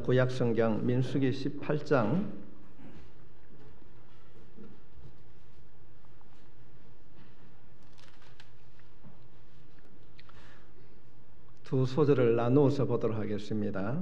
구약성경 민수기 18장 두 소절을 나누어서 보도록 하겠습니다.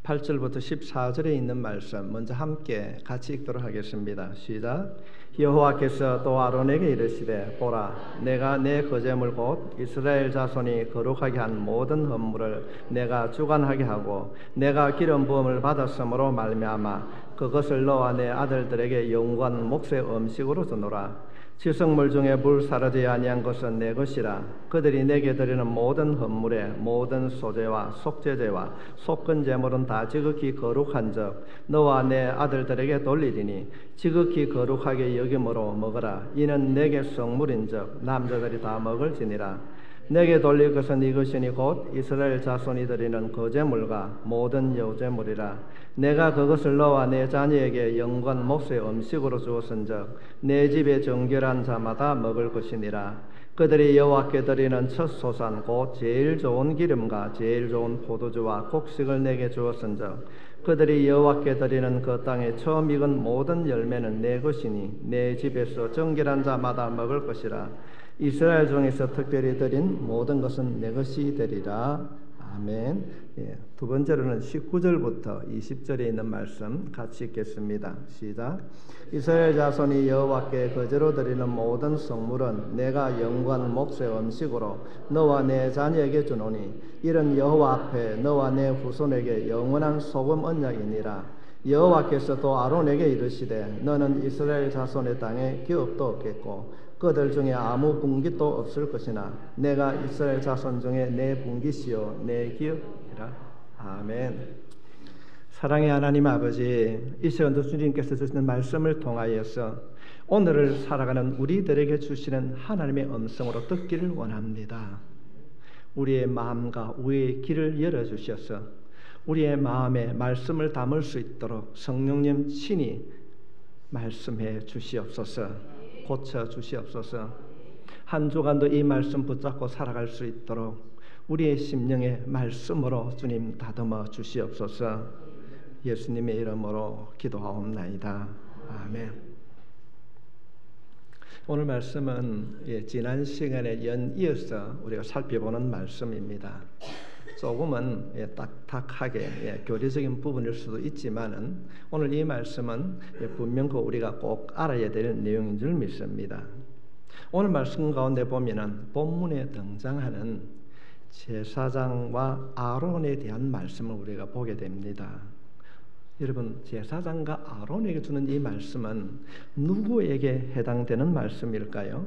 8절부터 14절에 있는 말씀 먼저 함께 같이 읽도록 하겠습니다. 시작. 여호와께서 또 아론에게 이르시되 보라, 내가 내 거제물 곧 이스라엘 자손이 거룩하게 한 모든 헌물을 내가 주관하게 하고 내가 기름 부음을 받았으므로 말미암아 그것을 너와 내 아들들에게 영원 몫의 음식으로 주노라. 지성물 중에 물 사라지지 아니한 것은 내 것이라. 그들이 내게 드리는 모든 헌물에 모든 소제와 속죄제와 속건 제물은 다 지극히 거룩한즉 너와 내 아들들에게 돌리리니 지극히 거룩하게 여김으로 먹으라. 이는 내게 성물인즉 남자들이 다 먹을지니라. 내게 돌릴 것은 이것이니 곧 이스라엘 자손이 드리는 거제물과 모든 여제물이라. 내가 그것을 너와 내 자녀에게 영원 몫의 음식으로 주었은즉 내 집에 정결한 자마다 먹을 것이니라. 그들이 여호와께 드리는 첫 소산 곧 제일 좋은 기름과 제일 좋은 포도주와 곡식을 내게 주었은즉 그들이 여호와께 드리는 그 땅에 처음 익은 모든 열매는 내 것이니 내 집에서 정결한 자마다 먹을 것이라. 이스라엘 중에서 특별히 드린 모든 것은 내 것이 되리라. 아멘. 두 번째로는 19절부터 20절에 있는 말씀 같이 읽겠습니다. 시작. 이스라엘 자손이 여호와께 거제로 드리는 모든 성물은 내가 영원 몫의 음식으로 너와 내 자녀에게 주노니 이는 여호와 앞에 너와 내 후손에게 영원한 소금 언약이니라. 여호와께서 또 아론에게 이르시되 너는 이스라엘 자손의 땅에 기업도 없겠고 그들 중에 아무 분깃도 없을 것이나 내가 이스라엘 자손 중에 내 분깃이요 내 기업이라. 아멘. 사랑의 하나님 아버지, 이 시간도 주님께서 주시는 말씀을 통하여서 오늘을 살아가는 우리들에게 주시는 하나님의 음성으로 듣기를 원합니다. 우리의 마음과 우리의 길을 열어주셔서 우리의 마음에 말씀을 담을 수 있도록 성령님 친히 말씀해 주시옵소서. 고쳐 주시옵소서. 한 주간도 이 말씀 붙잡고 살아갈 수 있도록 우리의 심령의 말씀으로 주님 다듬어 주시옵소서. 예수님의 이름으로 기도하옵나이다. 아멘. 오늘 말씀은 지난 시간에 연이어서 우리가 살펴보는 말씀입니다. 조금은 딱딱하게 교리적인 부분일 수도 있지만은 오늘 이 말씀은 분명 우리가 꼭 알아야 될 내용인 줄 믿습니다. 오늘 말씀 가운데 보면은 본문에 등장하는 제사장과 아론에 대한 말씀을 우리가 보게 됩니다. 여러분, 제사장과 아론에게 주는 이 말씀은 누구에게 해당되는 말씀일까요?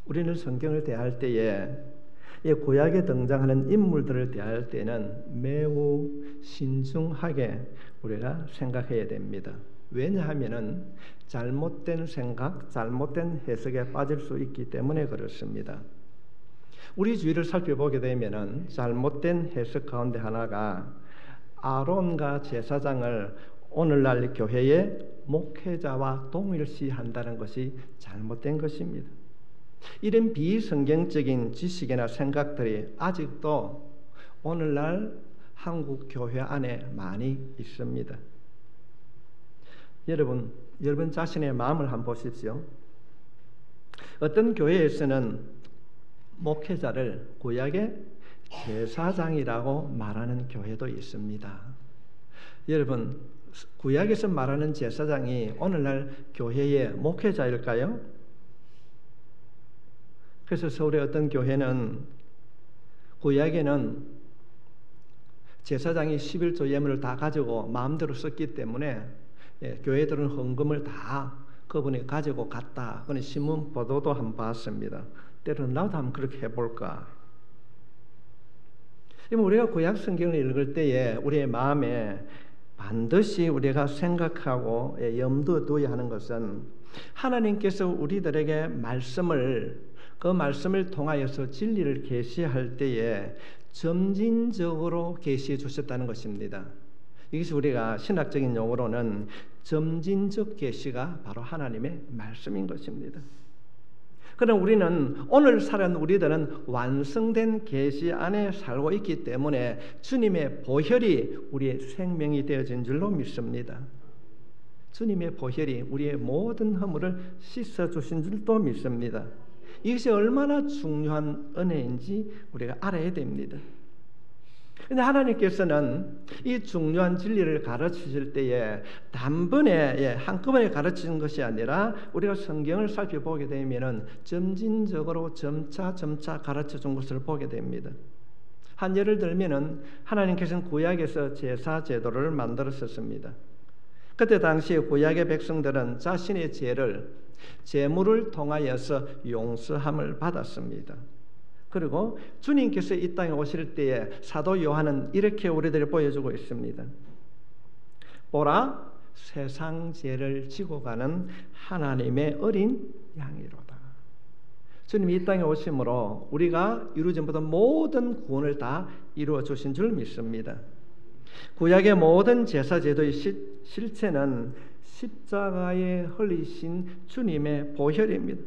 우리는 성경을 대할 때에 이 구약에 등장하는 인물들을 대할 때는 매우 신중하게 우리가 생각해야 됩니다. 왜냐하면 잘못된 생각, 잘못된 해석에 빠질 수 있기 때문에 그렇습니다. 우리 주위를 살펴보게 되면 잘못된 해석 가운데 하나가 아론과 제사장을 오늘날 교회의 목회자와 동일시한다는 것이 잘못된 것입니다. 이런 비성경적인 지식이나 생각들이 아직도 오늘날 한국 교회 안에 많이 있습니다. 여러분 자신의 마음을 한번 보십시오. 어떤 교회에서는 목회자를 구약의 제사장이라고 말하는 교회도 있습니다. 여러분, 구약에서 말하는 제사장이 오늘날 교회의 목회자일까요? 그래서 서울의 어떤 교회는 구약에는 제사장이 11조 예물을 다 가지고 마음대로 썼기 때문에 교회들은 헌금을 다 그분이 가지고 갔다. 그런 신문 보도도 한번 봤습니다. 때로는 나도 한번 그렇게 해볼까. 우리가 구약 성경을 읽을 때에 우리의 마음에 반드시 우리가 생각하고 염두에 두어야 하는 것은 하나님께서 우리들에게 그 말씀을 통하여서 진리를 계시할 때에 점진적으로 계시해 주셨다는 것입니다. 이것이 우리가 신학적인 용어로는 점진적 계시가 바로 하나님의 말씀인 것입니다. 그럼 우리는 오늘 살아가는 우리들은 완성된 계시 안에 살고 있기 때문에 주님의 보혈이 우리의 생명이 되어진 줄로 믿습니다. 주님의 보혈이 우리의 모든 허물을 씻어주신 줄도 믿습니다. 이것이 얼마나 중요한 은혜인지 우리가 알아야 됩니다. 그런데 하나님께서는 이 중요한 진리를 가르치실 때에 단번에 한꺼번에 가르치는 것이 아니라 우리가 성경을 살펴보게 되면 점진적으로 점차 가르쳐 준 것을 보게 됩니다. 한 예를 들면 하나님께서는 구약에서 제사 제도를 만들었었습니다. 그때 당시 구약의 백성들은 자신의 죄를 제물을 통하여서 용서함을 받았습니다. 그리고 주님께서 이 땅에 오실 때에 사도 요한은 이렇게 우리들이 보여주고 있습니다. 보라, 세상 죄를 지고 가는 하나님의 어린 양이로다. 주님이 이 땅에 오심으로 우리가 이루어진 모든 구원을 다 이루어 주신 줄 믿습니다. 구약의 모든 제사 제도의 실체는 십자가에 흘리신 주님의 보혈입니다.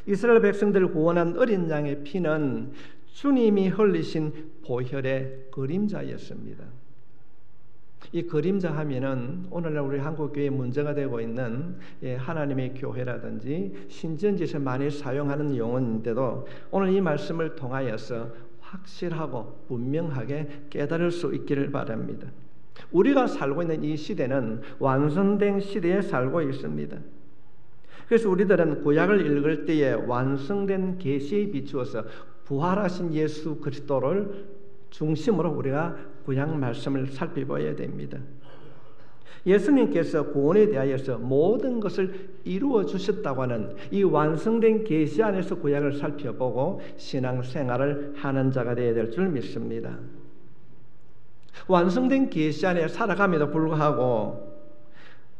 이스라엘 백성들을 구원한 어린 양의 피는 주님이 흘리신 보혈의 그림자였습니다. 이 그림자 하면은 오늘날 우리 한국 교회에 문제가 되고 있는 하나님의 교회라든지 신천지에서 많이 사용하는 용어인데도 오늘 이 말씀을 통하여서 확실하고 분명하게 깨달을 수 있기를 바랍니다. 우리가 살고 있는 이 시대는 완성된 시대에 살고 있습니다. 그래서 우리들은 구약을 읽을 때에 완성된 계시에 비추어서 부활하신 예수 그리스도를 중심으로 우리가 구약 말씀을 살펴봐야 됩니다. 예수님께서 구원에 대하여서 모든 것을 이루어 주셨다고 하는 이 완성된 계시 안에서 구약을 살펴보고 신앙생활을 하는 자가 되어야 될 줄 믿습니다. 완성된 계시 안에 살아감에도 불구하고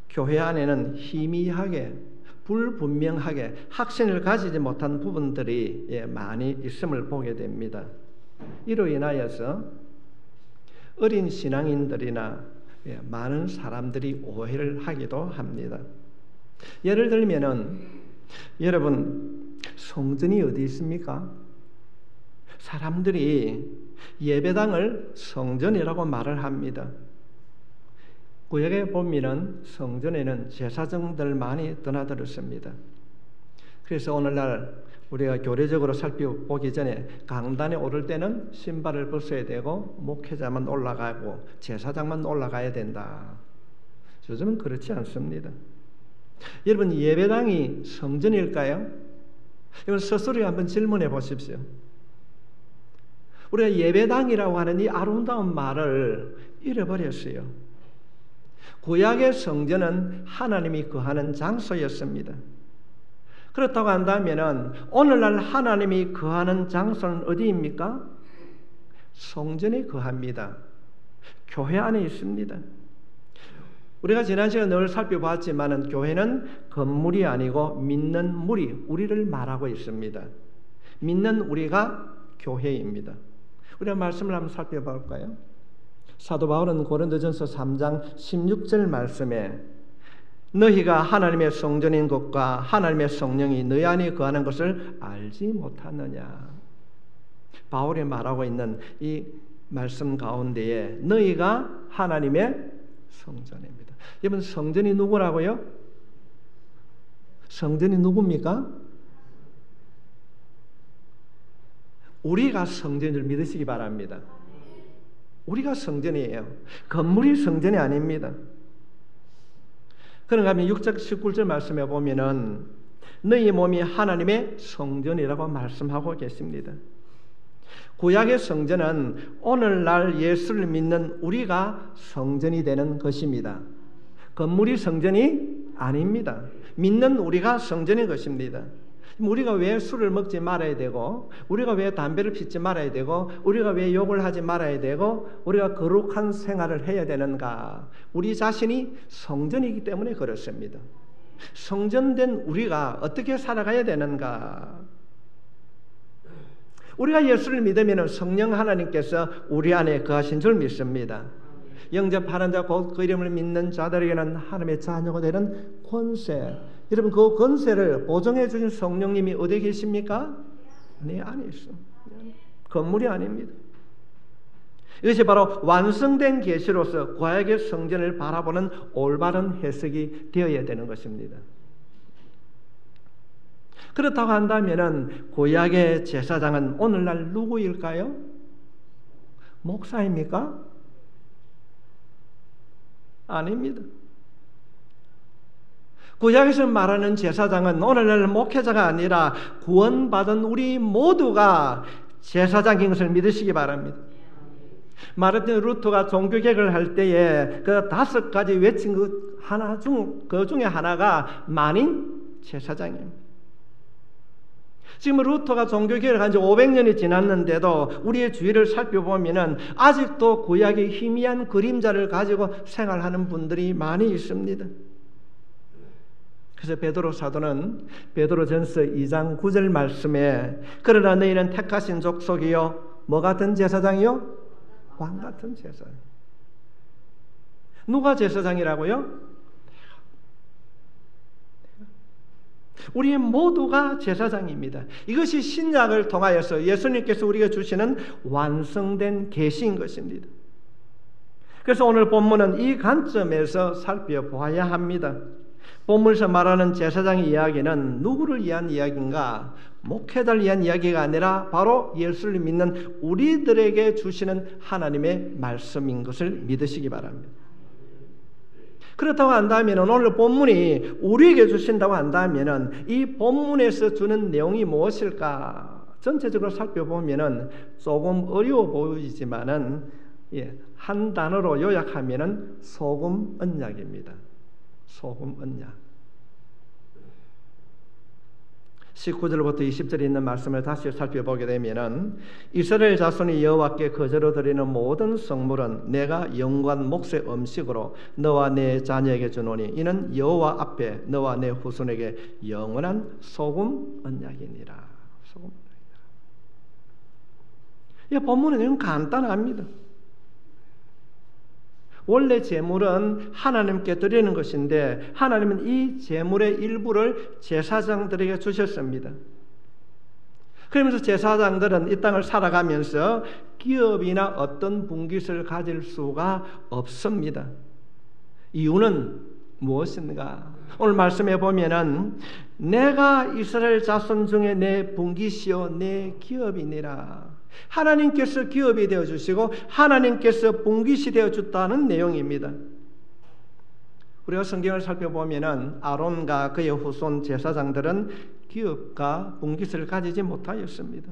교회 안에는 희미하게 불분명하게 확신을 가지지 못한 부분들이 많이 있음을 보게 됩니다. 이로 인하여서 어린 신앙인들이나 많은 사람들이 오해를 하기도 합니다. 예를 들면은 여러분 성전이 어디 있습니까? 사람들이 예배당을 성전이라고 말을 합니다. 구약에 보면은 성전에는 제사장들만이 드나들었습니다. 그래서 오늘날 우리가 교례적으로 살펴보기 전에 강단에 오를 때는 신발을 벗어야 되고 목회자만 올라가고 제사장만 올라가야 된다. 요즘은 그렇지 않습니다. 여러분 예배당이 성전일까요? 이건 스스로 한번 질문해 보십시오. 우리가 예배당이라고 하는 이 아름다운 말을 잃어버렸어요. 구약의 성전은 하나님이 거하는 장소였습니다. 그렇다고 한다면 오늘날 하나님이 거하는 장소는 어디입니까? 성전에 거합니다. 교회 안에 있습니다. 우리가 지난 시간에 늘 살펴봤지만 교회는 건물이 아니고 믿는 무리, 우리를 말하고 있습니다. 믿는 우리가 교회입니다. 우리가 말씀을 한번 살펴볼까요? 사도 바울은 고린도전서 3장 16절 말씀에 너희가 하나님의 성전인 것과 하나님의 성령이 너희 안에 거하는 것을 알지 못하느냐. 바울이 말하고 있는 이 말씀 가운데에 너희가 하나님의 성전입니다. 여러분 성전이 누구라고요? 성전이 누굽니까? 우리가 성전인 줄 믿으시기 바랍니다. 우리가 성전이에요. 건물이 성전이 아닙니다. 그런가 하면 6절 19절 말씀해 보면은 너희 몸이 하나님의 성전이라고 말씀하고 계십니다. 구약의 성전은 오늘날 예수를 믿는 우리가 성전이 되는 것입니다. 건물이 성전이 아닙니다. 믿는 우리가 성전인 것입니다. 우리가 왜 술을 먹지 말아야 되고 우리가 왜 담배를 피지 말아야 되고 우리가 왜 욕을 하지 말아야 되고 우리가 거룩한 생활을 해야 되는가? 우리 자신이 성전이기 때문에 그렇습니다. 성전된 우리가 어떻게 살아가야 되는가? 우리가 예수를 믿으면 성령 하나님께서 우리 안에 거하신 줄 믿습니다. 영접하는 자 곧 그 이름을 믿는 자들에게는 하나님의 자녀가 되는 권세, 여러분, 그 권세를 보증해 주신 성령님이 어디에 계십니까? 내 안에 있습니다. 건물이 아닙니다. 이것이 바로 완성된 계시로서 구약의 성전을 바라보는 올바른 해석이 되어야 되는 것입니다. 그렇다고 한다면 구약의 제사장은 오늘날 누구일까요? 목사입니까? 아닙니다. 구약에서 말하는 제사장은 오늘날 목회자가 아니라 구원받은 우리 모두가 제사장인 것을 믿으시기 바랍니다. 마르틴 루터가 종교개혁을 할 때에 그 5가지 외친 그 중에 하나가 만인 제사장입니다. 지금 루터가 종교개혁을 한 지 500년이 지났는데도 우리의 주위를 살펴보면 아직도 구약의 희미한 그림자를 가지고 생활하는 분들이 많이 있습니다. 그래서 베드로 사도는 베드로전서 2장 9절 말씀에 그러나 너희는 택하신 족속이요 뭐 같은 제사장이요? 왕 같은 제사장. 누가 제사장이라고요? 우리 모두가 제사장입니다. 이것이 신약을 통하여서 예수님께서 우리가 주시는 완성된 계시인 것입니다. 그래서 오늘 본문은 이 관점에서 살펴보아야 합니다. 본문에서 말하는 제사장의 이야기는 누구를 위한 이야기인가? 목회자를 위한 이야기가 아니라 바로 예수를 믿는 우리들에게 주시는 하나님의 말씀인 것을 믿으시기 바랍니다. 그렇다고 한다면 오늘 본문이 우리에게 주신다고 한다면 이 본문에서 주는 내용이 무엇일까? 전체적으로 살펴보면 조금 어려워 보이지만은 한 단어로 요약하면은 소금 언약입니다. 소금 언약. 19절부터 20절에 있는 말씀을 다시 살펴보게 되면은 이스라엘 자손이 여호와께 거저로 드리는 모든 성물은 내가 영관 몫의 음식으로 너와 내 자녀에게 주노니 이는 여호와 앞에 너와 내 후손에게 영원한 소금 언약이니라. 소금 언약이라. 이 본문의 내용은 간단합니다. 원래 제물은 하나님께 드리는 것인데 하나님은 이 제물의 일부를 제사장들에게 주셨습니다. 그러면서 제사장들은 이 땅을 살아가면서 기업이나 어떤 분깃을 가질 수가 없습니다. 이유는 무엇인가? 오늘 말씀해 보면은 내가 이스라엘 자손 중에 내 분깃이요 내 기업이니라. 하나님께서 기업이 되어주시고 하나님께서 분깃이 되어줬다는 내용입니다. 우리가 성경을 살펴보면 아론과 그의 후손 제사장들은 기업과 분깃을 가지지 못하였습니다.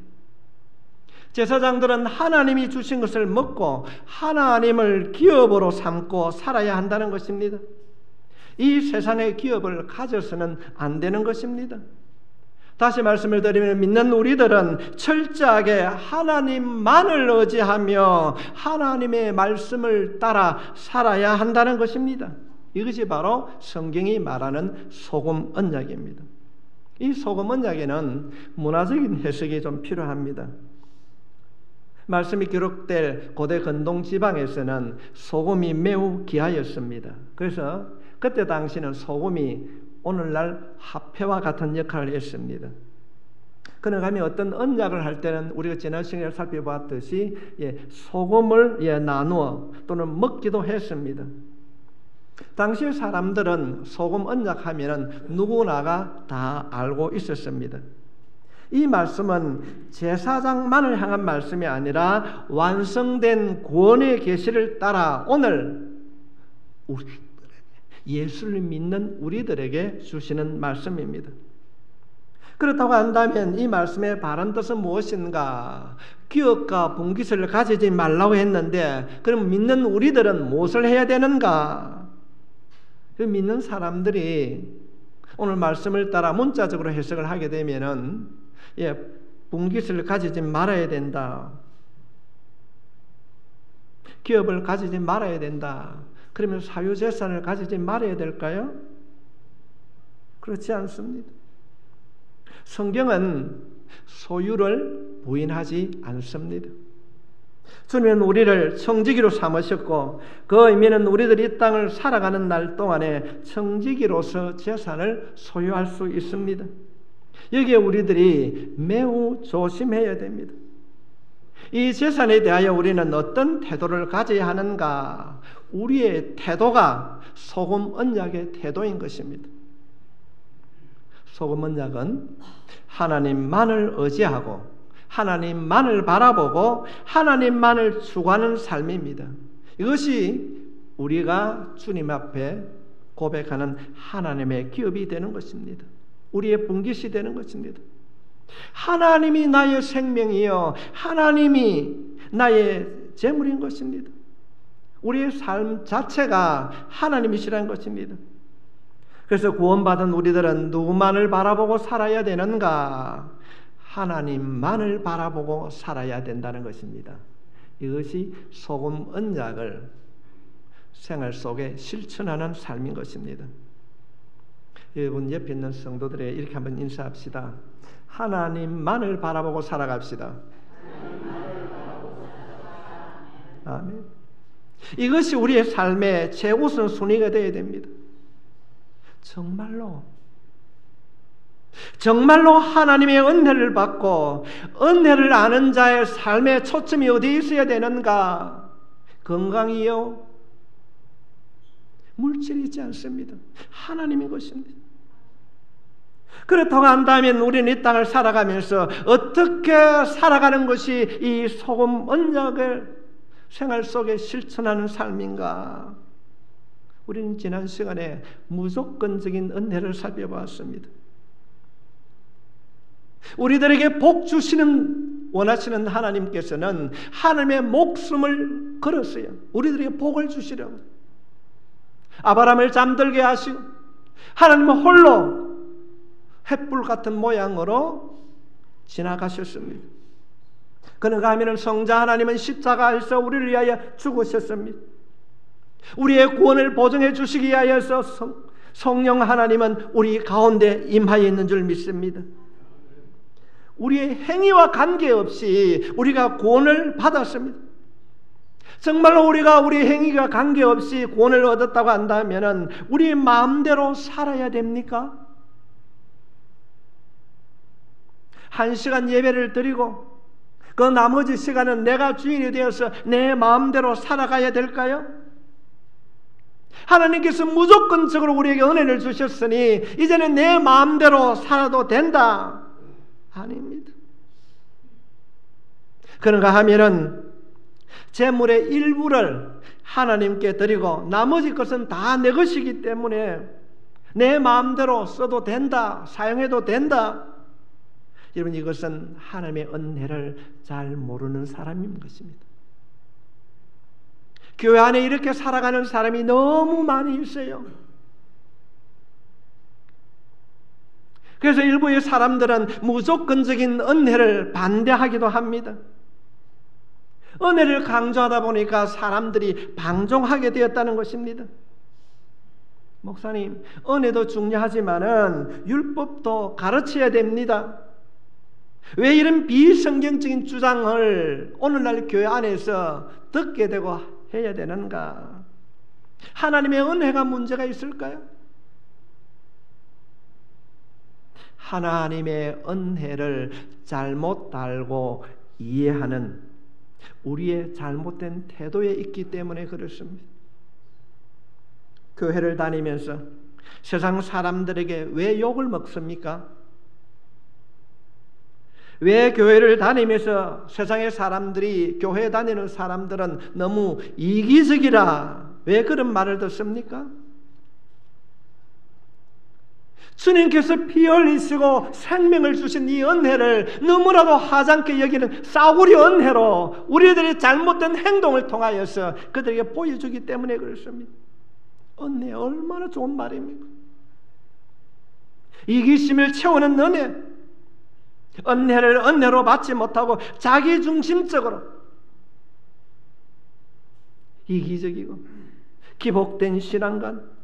제사장들은 하나님이 주신 것을 먹고 하나님을 기업으로 삼고 살아야 한다는 것입니다. 이 세상의 기업을 가져서는 안 되는 것입니다. 다시 말씀을 드리면 믿는 우리들은 철저하게 하나님만을 의지하며 하나님의 말씀을 따라 살아야 한다는 것입니다. 이것이 바로 성경이 말하는 소금 언약입니다. 이 소금 언약에는 문화적인 해석이 좀 필요합니다. 말씀이 기록될 고대 근동 지방에서는 소금이 매우 귀하였습니다. 그래서 그때 당시는 소금이 오늘날 화폐와 같은 역할을 했습니다. 그러면 어떤 언약을 할 때는 우리가 지난 시간에 살펴봤듯이 소금을 나누어 또는 먹기도 했습니다. 당시 사람들은 소금 언약하면 누구나가 다 알고 있었습니다. 이 말씀은 제사장만을 향한 말씀이 아니라 완성된 구원의 계시를 따라 오늘 예수를 믿는 우리들에게 주시는 말씀입니다. 그렇다고 한다면 이 말씀의 바른 뜻은 무엇인가? 기업과 분깃을 가지지 말라고 했는데 그럼 믿는 우리들은 무엇을 해야 되는가? 믿는 사람들이 오늘 말씀을 따라 문자적으로 해석을 하게 되면은 분깃을 가지지 말아야 된다. 기업을 가지지 말아야 된다. 그러면 사유재산을 가지지 말아야 될까요? 그렇지 않습니다. 성경은 소유를 부인하지 않습니다. 주님은 우리를 청지기로 삼으셨고 그 의미는 우리들이 이 땅을 살아가는 날 동안에 청지기로서 재산을 소유할 수 있습니다. 여기에 우리들이 매우 조심해야 됩니다. 이 재산에 대하여 우리는 어떤 태도를 가져야 하는가? 우리의 태도가 소금 언약의 태도인 것입니다. 소금 언약은 하나님만을 의지하고 하나님만을 바라보고 하나님만을 추구하는 삶입니다. 이것이 우리가 주님 앞에 고백하는 하나님의 기업이 되는 것입니다. 우리의 분깃이 되는 것입니다. 하나님이 나의 생명이요 하나님이 나의 재물인 것입니다. 우리의 삶 자체가 하나님이시라는 것입니다. 그래서 구원받은 우리들은 누구만을 바라보고 살아야 되는가? 하나님만을 바라보고 살아야 된다는 것입니다. 이것이 소금 언약을 생활 속에 실천하는 삶인 것입니다. 여러분 옆에 있는 성도들에게 이렇게 한번 인사합시다. 하나님만을 바라보고 살아갑시다. 아멘. 이것이 우리의 삶의 최우선 순위가 되어야 됩니다. 정말로 하나님의 은혜를 받고 은혜를 아는 자의 삶의 초점이 어디에 있어야 되는가? 건강이요? 물질이 있지 않습니다. 하나님인 것입니다. 그렇다고 한다면 우리는 이 땅을 살아가면서 어떻게 살아가는 것이 이 소금 언약을 생활 속에 실천하는 삶인가? 우리는 지난 시간에 무조건적인 은혜를 살펴보았습니다. 우리들에게 복 주시는 원하시는 하나님께서는 하나님의 목숨을 걸었어요. 우리들에게 복을 주시려고. 아브라함을 잠들게 하시고 하나님은 홀로 횃불 같은 모양으로 지나가셨습니다. 그런가 하면 성자 하나님은 십자가에서 우리를 위하여 죽으셨습니다. 우리의 구원을 보증해 주시기 위하여서 성령 하나님은 우리 가운데 임하여 있는 줄 믿습니다. 우리의 행위와 관계없이 우리가 구원을 받았습니다. 정말로 우리가 우리 행위가 관계없이 구원을 얻었다고 한다면 우리 마음대로 살아야 됩니까? 1시간 예배를 드리고 그 나머지 시간은 내가 주인이 되어서 내 마음대로 살아가야 될까요? 하나님께서 무조건적으로 우리에게 은혜를 주셨으니 이제는 내 마음대로 살아도 된다. 아닙니다. 그런가 하면은 재물의 일부를 하나님께 드리고 나머지 것은 다 내 것이기 때문에 내 마음대로 써도 된다, 사용해도 된다. 여러분, 이것은 하나님의 은혜를 잘 모르는 사람인 것입니다. 교회 안에 이렇게 살아가는 사람이 너무 많이 있어요. 그래서 일부의 사람들은 무조건적인 은혜를 반대하기도 합니다. 은혜를 강조하다 보니까 사람들이 방종하게 되었다는 것입니다. 목사님, 은혜도 중요하지만은 율법도 가르쳐야 됩니다. 왜 이런 비성경적인 주장을 오늘날 교회 안에서 듣게 되고 해야 되는가? 하나님의 은혜가 문제가 있을까요? 하나님의 은혜를 잘못 알고 이해하는 우리의 잘못된 태도에 있기 때문에 그렇습니다. 교회를 다니면서 세상 사람들에게 왜 욕을 먹습니까? 왜 교회를 다니면서 세상의 사람들이, 교회 다니는 사람들은 너무 이기적이라 왜 그런 말을 듣습니까? 주님께서 피 흘리시고 생명을 주신 이 은혜를 너무나도 하찮게 여기는 싸구려 은혜로 우리들의 잘못된 행동을 통하여서 그들에게 보여주기 때문에 그렇습니다. 은혜 얼마나 좋은 말입니까? 이기심을 채우는 은혜, 은혜를 은혜로 받지 못하고 자기중심적으로 이기적이고 기복된 신앙관,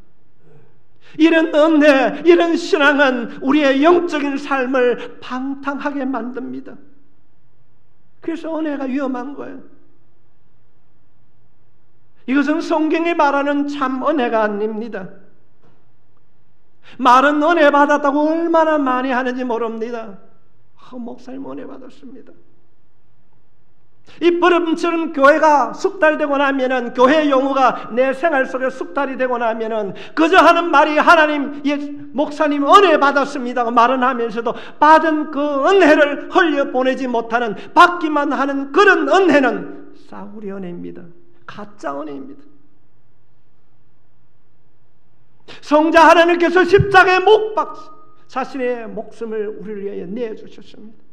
이런 은혜, 이런 신앙은 우리의 영적인 삶을 방탕하게 만듭니다. 그래서 은혜가 위험한 거예요. 이것은 성경이 말하는 참 은혜가 아닙니다. 말은 은혜 받았다고 얼마나 많이 하는지 모릅니다. 목사님 은혜 받았습니다. 이 버름처럼 교회가 숙달되고 나면은, 교회 용어가 내 생활 속에 숙달이 되고 나면은 그저 하는 말이 하나님, 목사님 은혜 받았습니다고 말은 하면서도 받은 그 은혜를 흘려보내지 못하는, 받기만 하는 그런 은혜는 싸구려 은혜입니다. 가짜 은혜입니다. 성자 하나님께서 십자가에 못 박혀 자신의 목숨을 우리를 위하여 내주셨습니다.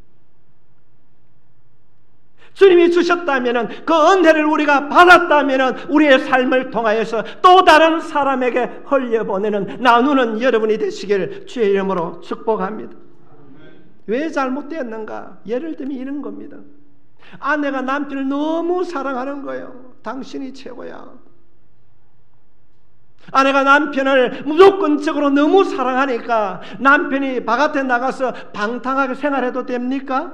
주님이 주셨다면, 그 은혜를 우리가 받았다면 우리의 삶을 통하여서 또 다른 사람에게 흘려보내는, 나누는 여러분이 되시기를 주의 이름으로 축복합니다. 왜 잘못되었는가? 예를 들면 이런 겁니다. 아내가 남편을 너무 사랑하는 거예요. 당신이 최고야. 아내가 남편을 무조건적으로 너무 사랑하니까 남편이 바깥에 나가서 방탕하게 생활해도 됩니까?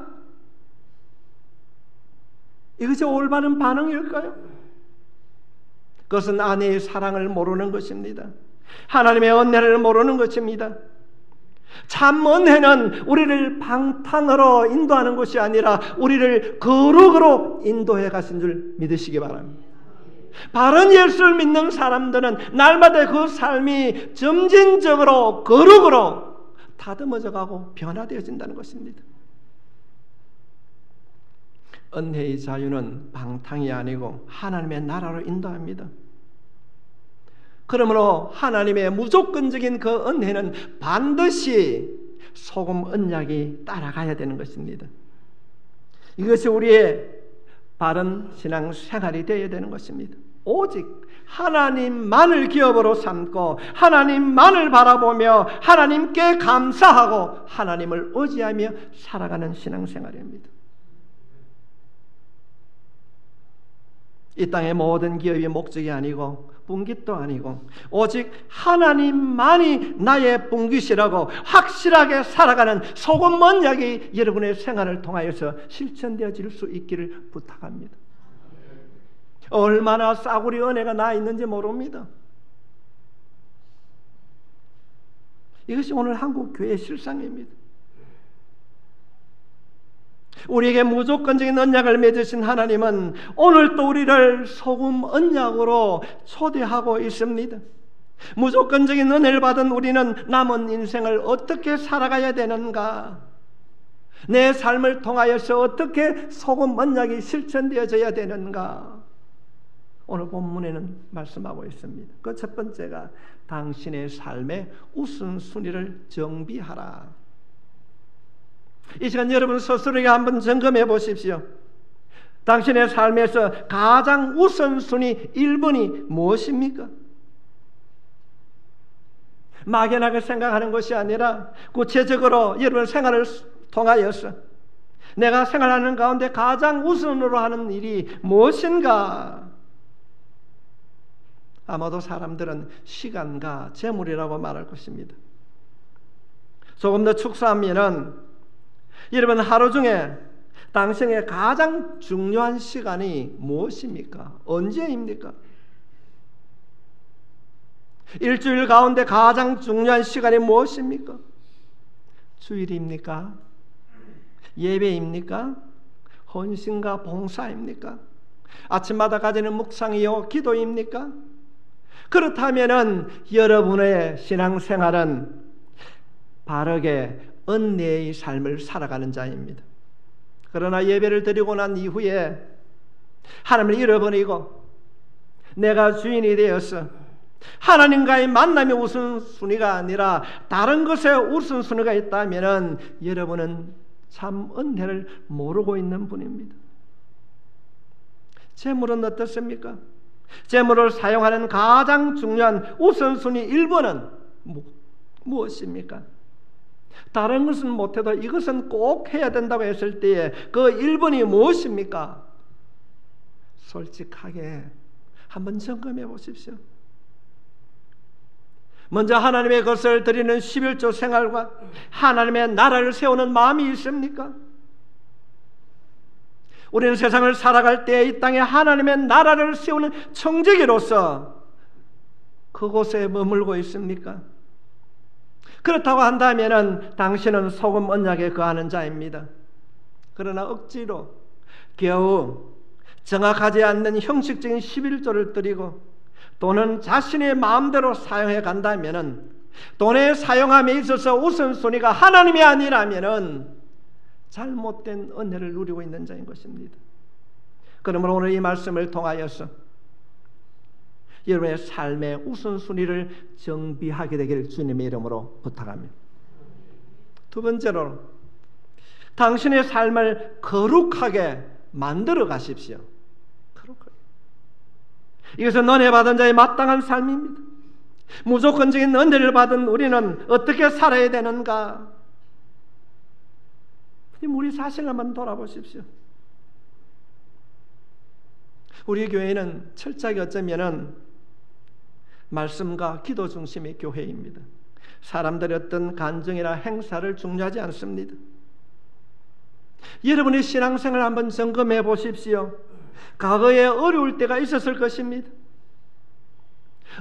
이것이 올바른 반응일까요? 그것은 아내의 사랑을 모르는 것입니다. 하나님의 은혜를 모르는 것입니다. 참 은혜는 우리를 방탕으로 인도하는 것이 아니라 우리를 거룩으로 인도해 가신 줄 믿으시기 바랍니다. 바른 예수를 믿는 사람들은 날마다 그 삶이 점진적으로 거룩으로 다듬어져 가고 변화되어진다는 것입니다. 은혜의 자유는 방탕이 아니고 하나님의 나라로 인도합니다. 그러므로 하나님의 무조건적인 그 은혜는 반드시 소금 언약이 따라가야 되는 것입니다. 이것이 우리의 바른 신앙 생활이 되어야 되는 것입니다. 오직 하나님만을 기업으로 삼고 하나님만을 바라보며 하나님께 감사하고 하나님을 의지하며 살아가는 신앙생활입니다. 이 땅의 모든 기업이 목적이 아니고 분깃도 아니고 오직 하나님만이 나의 분깃이라고 확실하게 살아가는 소금 언약이 여러분의 생활을 통하여서 실천되어질 수 있기를 부탁합니다. 얼마나 싸구려 은혜가 나 있는지 모릅니다. 이것이 오늘 한국 교회의 실상입니다. 우리에게 무조건적인 언약을 맺으신 하나님은 오늘도 우리를 소금 언약으로 초대하고 있습니다. 무조건적인 은혜를 받은 우리는 남은 인생을 어떻게 살아가야 되는가? 내 삶을 통하여서 어떻게 소금 언약이 실천되어져야 되는가? 오늘 본문에는 말씀하고 있습니다. 그 첫 번째가 당신의 삶의 우선순위를 정비하라. 이 시간 여러분 스스로에게 한번 점검해 보십시오. 당신의 삶에서 가장 우선순위 1번이 무엇입니까? 막연하게 생각하는 것이 아니라 구체적으로 여러분 생활을 통하여서 내가 생활하는 가운데 가장 우선으로 하는 일이 무엇인가? 아마도 사람들은 시간과 재물이라고 말할 것입니다. 조금 더 축소하면은 여러분 하루 중에 당신의 가장 중요한 시간이 무엇입니까? 언제입니까? 일주일 가운데 가장 중요한 시간이 무엇입니까? 주일입니까? 예배입니까? 헌신과 봉사입니까? 아침마다 가지는 묵상이요 기도입니까? 그렇다면은 여러분의 신앙생활은 바르게 은혜의 삶을 살아가는 자입니다. 그러나 예배를 드리고 난 이후에 하나님을 잃어버리고 내가 주인이 되어서 하나님과의 만남의 우선순위가 아니라 다른 것에 우선순위가 있다면 여러분은 참 은혜를 모르고 있는 분입니다. 재물은 어떻습니까? 재물을 사용하는 가장 중요한 우선순위 1번은 무엇입니까? 다른 것은 못해도 이것은 꼭 해야 된다고 했을 때에 그 1번이 무엇입니까? 솔직하게 한번 점검해 보십시오. 먼저 하나님의 것을 드리는 11조 생활과 하나님의 나라를 세우는 마음이 있습니까? 우리는 세상을 살아갈 때 이 땅에 하나님의 나라를 세우는 청지기로서 그곳에 머물고 있습니까? 그렇다고 한다면 당신은 소금 언약에 거하는 자입니다. 그러나 억지로 겨우 정확하지 않는 형식적인 11조를 드리고 돈은 자신의 마음대로 사용해 간다면, 돈의 사용함에 있어서 우선순위가 하나님이 아니라면 잘못된 은혜를 누리고 있는 자인 것입니다. 그러므로 오늘 이 말씀을 통하여서 여러분의 삶의 우선순위를 정비하게 되기를 주님의 이름으로 부탁합니다. 두 번째로, 당신의 삶을 거룩하게 만들어 가십시오. 거룩하게. 이것은 은혜 받은 자의 마땅한 삶입니다. 무조건적인 은혜를 받은 우리는 어떻게 살아야 되는가? 우리 자신을 한번 돌아보십시오. 우리 교회는 철저하게 어쩌면 말씀과 기도 중심의 교회입니다. 사람들의 어떤 간증이나 행사를 중요하지 않습니다. 여러분의 신앙생활을 한번 점검해 보십시오. 과거에 어려울 때가 있었을 것입니다.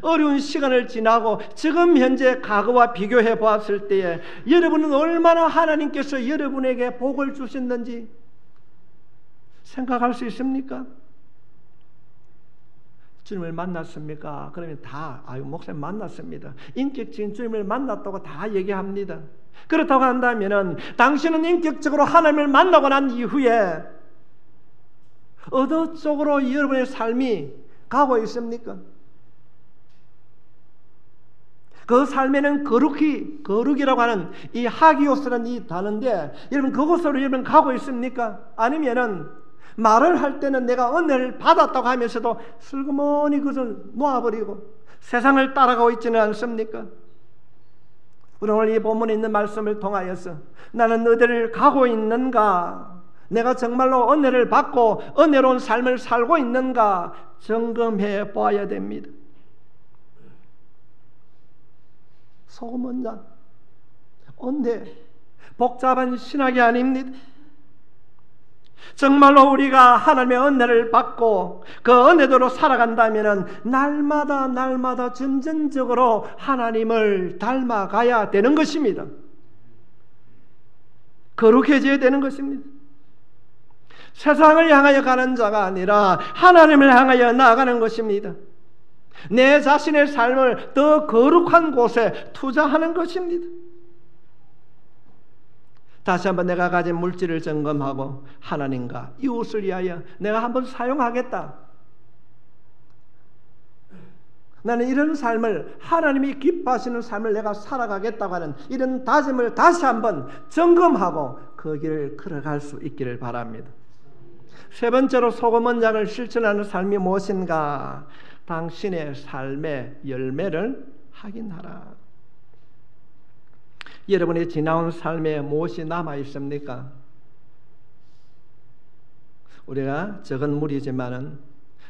어려운 시간을 지나고 지금 현재 과거와 비교해 보았을 때에 여러분은 얼마나 하나님께서 여러분에게 복을 주셨는지 생각할 수 있습니까? 주님을 만났습니까? 그러면 다 목사님 만났습니다. 인격적인 주님을 만났다고 다 얘기합니다. 그렇다고 한다면 당신은 인격적으로 하나님을 만나고 난 이후에 어느 쪽으로 여러분의 삶이 가고 있습니까? 그 삶에는 거룩이라고 하는 이 하기오스라는 이 단어인데, 여러분 그곳으로 여러분 가고 있습니까? 아니면은 말을 할 때는 내가 은혜를 받았다고 하면서도 슬그머니 그것을 놓아버리고 세상을 따라가고 있지는 않습니까? 우리 오늘 이 본문에 있는 말씀을 통하여서 나는 어디를 가고 있는가? 내가 정말로 은혜를 받고 은혜로운 삶을 살고 있는가? 점검해 보아야 됩니다. 소금 언약, 은혜, 복잡한 신학이 아닙니다. 정말로 우리가 하나님의 은혜를 받고 그 은혜대로 살아간다면 날마다 점진적으로 하나님을 닮아가야 되는 것입니다. 거룩해져야 되는 것입니다. 세상을 향하여 가는 자가 아니라 하나님을 향하여 나아가는 것입니다. 내 자신의 삶을 더 거룩한 곳에 투자하는 것입니다. 다시 한번 내가 가진 물질을 점검하고 하나님과 이웃을 위하여 내가 한번 사용하겠다. 나는 이런 삶을, 하나님이 기뻐하시는 삶을 내가 살아가겠다고 하는 이런 다짐을 다시 한번 점검하고 그 길을 걸어갈 수 있기를 바랍니다. 세 번째로 소금 언약을 실천하는 삶이 무엇인가? 당신의 삶의 열매를 확인하라. 여러분의 지나온 삶에 무엇이 남아 있습니까? 우리가 적은 무리지만은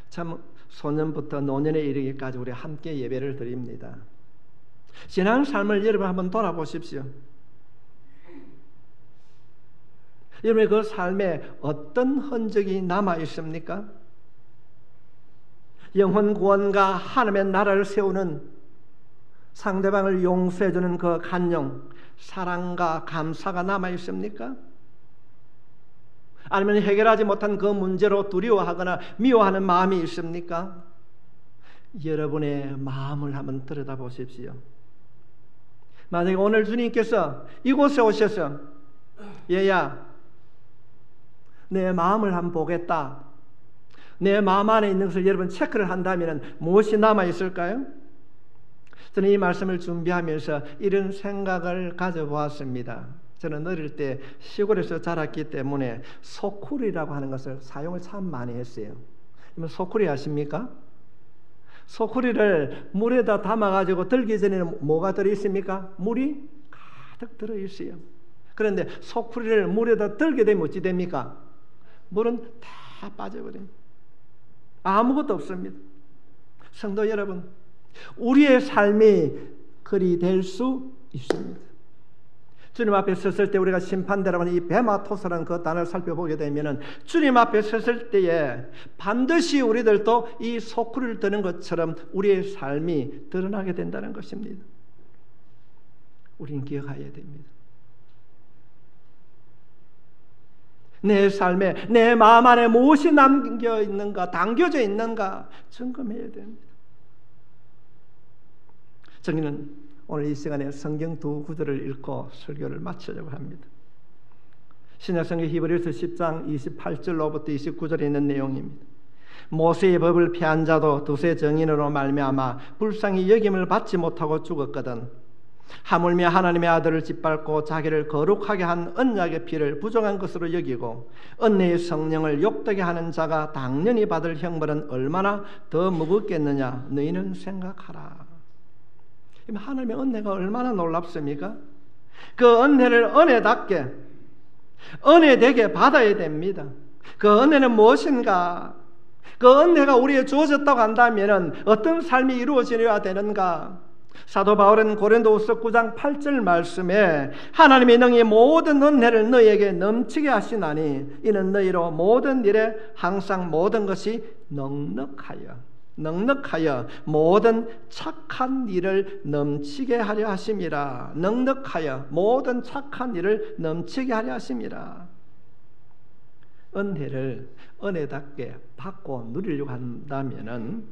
참 소년부터 노년에 이르기까지 우리 함께 예배를 드립니다. 지난 삶을 여러분 한번 돌아보십시오. 여러분의 그 삶에 어떤 흔적이 남아 있습니까? 영혼 구원과 하나님의 나라를 세우는, 상대방을 용서해주는 그 간용, 사랑과 감사가 남아 있습니까? 아니면 해결하지 못한 그 문제로 두려워하거나 미워하는 마음이 있습니까? 여러분의 마음을 한번 들여다보십시오. 만약에 오늘 주님께서 이곳에 오셔서 얘야 내 마음을 한번 보겠다, 내 마음 안에 있는 것을 여러분 체크를 한다면 무엇이 남아 있을까요? 저는 이 말씀을 준비하면서 이런 생각을 가져보았습니다. 저는 어릴 때 시골에서 자랐기 때문에 소쿠리라고 하는 것을 사용을 참 많이 했어요. 소쿠리 아십니까? 소쿠리를 물에다 담아가지고 들기 전에는 뭐가 들어있습니까? 물이 가득 들어있어요. 그런데 소쿠리를 물에다 들게 되면 어찌 됩니까? 물은 다 빠져버립니다. 아무것도 없습니다. 성도 여러분, 우리의 삶이 그리 될 수 있습니다. 주님 앞에 섰을 때 우리가 심판대라고 하는 이 베마토스라는 그 단어를 살펴보게 되면은 주님 앞에 섰을 때에 반드시 우리들도 이 소쿠리를 드는 것처럼 우리의 삶이 드러나게 된다는 것입니다. 우리는 기억해야 됩니다. 내 삶에, 내 마음 안에 무엇이 남겨 있는가, 담겨져 있는가 점검해야 됩니다. 저는 오늘 이 시간에 성경 두 구절을 읽고 설교를 마치려고 합니다. 신약성경 히브리서 10장 28절로부터 29절에 있는 내용입니다. 모세의 법을 피한 자도 두세 정인으로 말미암아 불쌍히 여김을 받지 못하고 죽었거든 하물며 하나님의 아들을 짓밟고 자기를 거룩하게 한 언약의 피를 부정한 것으로 여기고 은혜의 성령을 욕되게 하는 자가 당연히 받을 형벌은 얼마나 더 무겁겠느냐 너희는 생각하라. 하나님의 은혜가 얼마나 놀랍습니까? 그 은혜를 은혜답게 은혜되게 받아야 됩니다. 그 은혜는 무엇인가? 그 은혜가 우리에 주어졌다고 한다면 어떤 삶이 이루어져야 되는가? 사도 바울은 고린도후서 9장 8절 말씀에 하나님의 능히 모든 은혜를 너희에게 넘치게 하시나니 이는 너희로 모든 일에 항상 모든 것이 넉넉하여 모든 착한 일을 넘치게 하려 하심이라. 넉넉하여 모든 착한 일을 넘치게 하려 하심이라. 은혜를 은혜답게 받고 누리려고 한다면은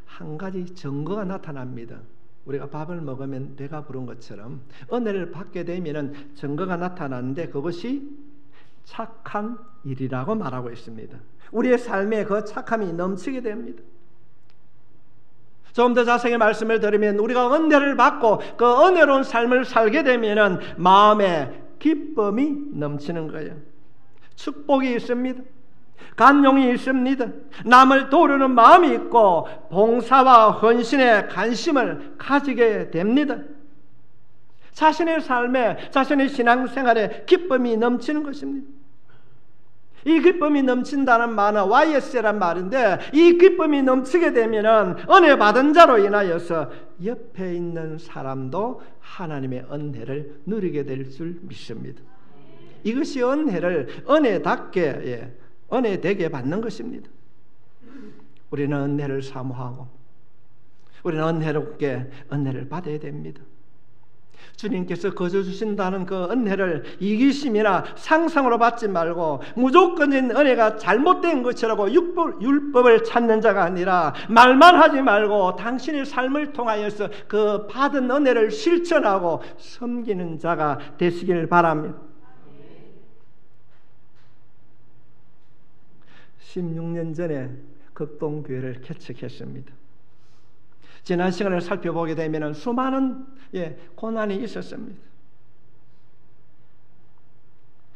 한 가지 증거가 나타납니다. 우리가 밥을 먹으면 배가 부른 것처럼 은혜를 받게 되면은 증거가 나타나는데 그것이 착한 일이라고 말하고 있습니다. 우리의 삶에 그 착함이 넘치게 됩니다. 좀 더 자세히 말씀을 드리면 우리가 은혜를 받고 그 은혜로운 삶을 살게 되면은 마음에 기쁨이 넘치는 거예요. 축복이 있습니다. 간용이 있습니다. 남을 도우려는 마음이 있고 봉사와 헌신에 관심을 가지게 됩니다. 자신의 삶에, 자신의 신앙생활에 기쁨이 넘치는 것입니다. 이 기쁨이 넘친다는 말은 YS란 말인데 이 기쁨이 넘치게 되면 은혜 받은 자로 인하여서 옆에 있는 사람도 하나님의 은혜를 누리게 될 줄 믿습니다. 이것이 은혜를 은혜답게 은혜되게 받는 것입니다. 우리는 은혜를 사모하고 우리는 은혜롭게 은혜를 받아야 됩니다. 주님께서 거저 주신다는 그 은혜를 이기심이나 상상으로 받지 말고 무조건적인 은혜가 잘못된 것이라고 율법을 찾는 자가 아니라 말만 하지 말고 당신의 삶을 통하여서 그 받은 은혜를 실천하고 섬기는 자가 되시길 바랍니다. 16년 전에 극동교회를 개척했습니다. 지난 시간을 살펴보게 되면 수많은 고난이 있었습니다.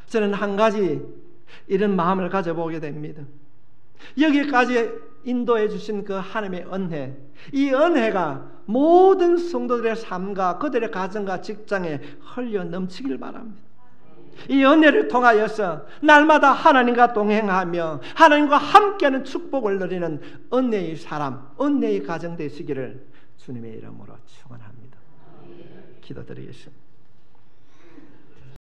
저는 한 가지 이런 마음을 가져보게 됩니다. 여기까지 인도해 주신 그 하나님의 은혜, 이 은혜가 모든 성도들의 삶과 그들의 가정과 직장에 흘려 넘치길 바랍니다. 이 은혜를 통하여서 날마다 하나님과 동행하며 하나님과 함께하는 축복을 누리는 은혜의 사람, 은혜의 가정 되시기를 주님의 이름으로 축원합니다. 기도드리겠습니다.